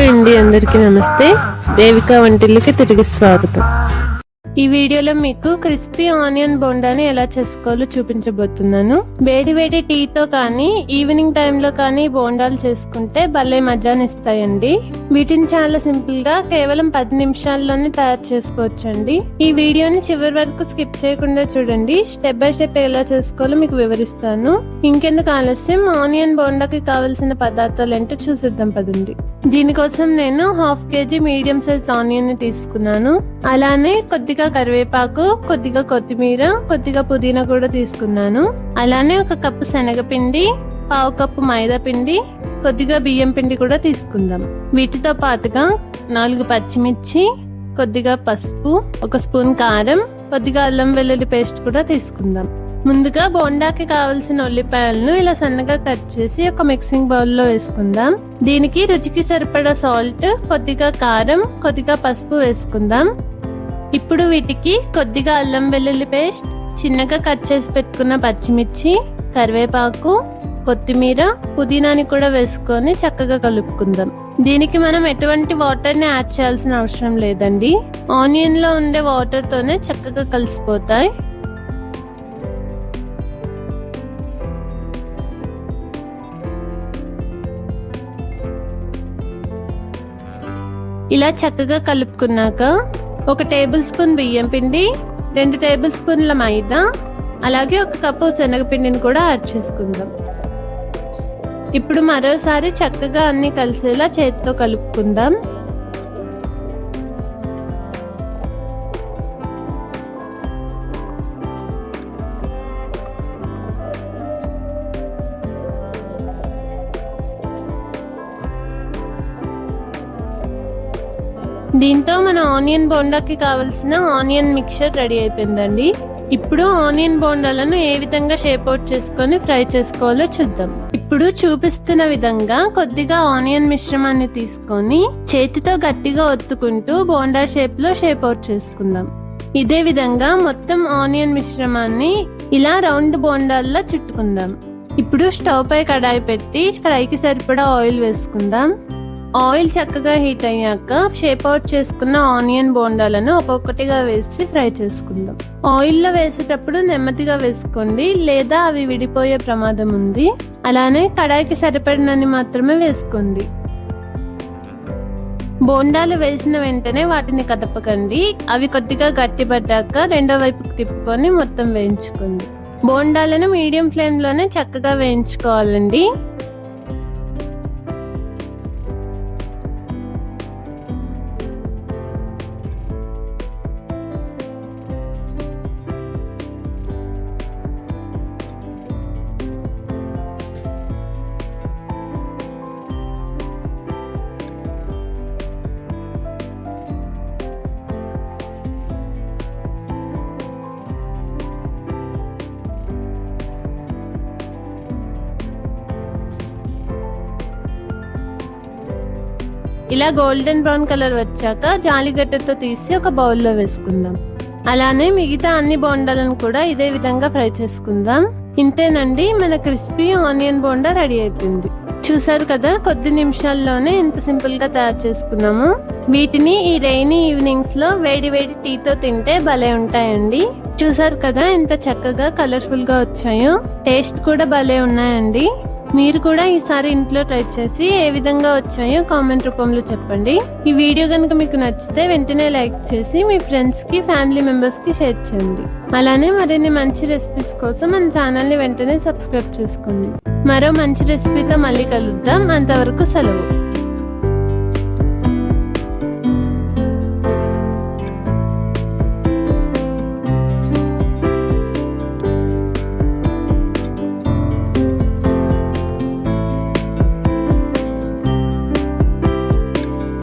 అండి, అందరికీ నమస్తే. దేవిక వంటిల్లుకి తిరిగి స్వాగతం. ఈ వీడియోలో మీకు క్రిస్పీ ఆనియన్ బోండాని ఎలా చేసుకోవాలో చూపించబోతున్నాను. వేడి వేడి టీతో కానీ ఈవినింగ్ టైంలో కానీ బోండాలు చేసుకుంటే భలే మజాని ఇస్తాయండి. వీటిని చాలా సింపుల్ గా కేవలం 10 నిమిషాల్లోనే తయారు చేసుకోవచ్చండి. ఈ వీడియోని చివరి వరకు స్కిప్ చేయకుండా చూడండి. స్టెప్ బై స్టెప్ ఎలా చేసుకోవాలో మీకు వివరిస్తాను. ఇంకెందుకు ఆలస్యం, ఆనియన్ బోండాకి కావలసిన పదార్థాలు ఏంటో చూసిద్దాం పదండి. దీనికోసం నేను 1/2 kg మీడియం సైజ్ ఆనియన్ ని తీసుకున్నాను. అలానే కొద్దిగా కరివేపాకు, కొద్దిగా కొత్తిమీర, కొద్దిగా పుదీనా కూడా తీసుకున్నాను. అలానే 1 కప్పు శనగపిండి, 1/2 కప్పు మైదా పిండి, కొద్దిగా బియ్యం పిండి కూడా తీసుకుందాం. వీటితో పాటుగా 4 పచ్చిమిర్చి, కొద్దిగా పసుపు, 1 స్పూన్ కారం, కొద్దిగా అల్లం వెల్లుల్లి పేస్ట్ కూడా తీసుకుందాం. ముందుగా బోండాకి కావలసిన ఉల్లిపాయలను ఇలా సన్నగా కట్ చేసి ఒక మిక్సింగ్ బౌల్ లో వేసుకుందాం. దీనికి రుచికి సరిపడా సాల్ట్, కొద్దిగా కారం, కొద్దిగా పసుపు వేసుకుందాం. ఇప్పుడు వీటికి కొద్దిగా అల్లం వెల్లుల్లి పేస్ట్, చిన్నగా కట్ చేసి పెట్టుకున్న పచ్చిమిర్చి, కరివేపాకు, కొత్తిమీర, పుదీనాని కూడా వేసుకొని చక్కగా కలుపుకుందాం. దీనికి మనం ఎటువంటి వాటర్ ని యాడ్ చేయాల్సిన అవసరం లేదండి. ఆనియన్ లో ఉండే వాటర్ తోనే చక్కగా కలిసిపోతాయి. ఇలా చక్కగా కలుపుకున్నాక 1 టేబుల్ స్పూన్ బియ్యం పిండి, 2 టేబుల్ స్పూన్ల మైదా, అలాగే 1 కప్పు శనగపిండిని కూడా యాడ్ చేసుకుందాం. ఇప్పుడు మరోసారి చక్కగా అన్ని కలిసేలా చేతితో కలుపుకుందాం. దీంతో మన ఆనియన్ బోండాకి కావలసిన ఆనియన్ మిక్చర్ రెడీ అయిపోయిందండి. ఇప్పుడు ఆనియన్ బోండాలను ఏ విధంగా షేప్ అవుట్ చేసుకొని ఫ్రై చేసుకోవాలో చూద్దాం. ఇప్పుడు చూపిస్తున్న విధంగా కొద్దిగా ఆనియన్ మిశ్రమాన్ని తీసుకొని చేతితో గట్టిగా ఒత్తుకుంటూ బోండా షేప్ లో షేప్ అవుట్ చేసుకుందాం. ఇదే విధంగా మొత్తం ఆనియన్ మిశ్రమాన్ని ఇలా రౌండ్ బోండాల్లో చుట్టుకుందాం. ఇప్పుడు స్టవ్ పై కడాయి పెట్టి ఫ్రైకి సరిపడా ఆయిల్ వేసుకుందాం. ఆయిల్ చక్కగా హీట్ అయ్యాక షేప్ అవుట్ చేసుకున్న ఆనియన్ బోండాలను ఒక్కొక్కటిగా వేసి ఫ్రై చేసుకుందాం. ఆయిల్లో వేసేటప్పుడు నెమ్మదిగా వేసుకోండి, లేదా అవి విడిపోయే ప్రమాదం ఉంది. అలానే కడాయికి సరిపడినన్ని మాత్రమే వేసుకోండి. బోండాలు వేసిన వెంటనే వాటిని కదపకండి. అవి కొద్దిగా గట్టిపడ్డాక రెండో వైపుకి తిప్పుకొని మొత్తం వేయించుకోండి. బోండాలను మీడియం ఫ్లేమ్ లోనే చక్కగా వేయించుకోవాలండి. ఇలా గోల్డెన్ బ్రౌన్ కలర్ వచ్చాక జాలిగడ్డతో తీసి ఒక బౌల్లో వేసుకుందాం. అలానే మిగతా అన్ని బోండాలను కూడా ఇదే విధంగా ఫ్రై చేసుకుందాం. ఇంతేనండి, మన క్రిస్పీ ఆనియన్ బోండా రెడీ అయిపోయింది. చూసారు కదా, కొద్ది నిమిషాల్లోనే ఎంత సింపుల్ గా తయారు చేసుకున్నాము. వీటిని ఈ రైనీ ఈవినింగ్స్ లో వేడి వేడి టీతో తింటే భలే ఉంటాయండి. చూసారు కదా ఎంత చక్కగా కలర్ఫుల్ గా వచ్చాయో, టేస్ట్ కూడా భలే ఉన్నాయండి. మీరు కూడా ఈసారి ఇంట్లో ట్రై చేసి ఏ విధంగా వచ్చాయో కామెంట్ రూపంలో చెప్పండి. ఈ వీడియో కనుక మీకు నచ్చితే వెంటనే లైక్ చేసి మీ ఫ్రెండ్స్ కి, ఫ్యామిలీ మెంబర్స్ కి షేర్ చేయండి. అలానే మరిన్ని మంచి రెసిపీస్ కోసం మన ఛానల్ ని వెంటనే సబ్స్క్రైబ్ చేసుకోండి. మరో మంచి రెసిపీతో మళ్ళీ కలుద్దాం. అంతవరకు సెలవు.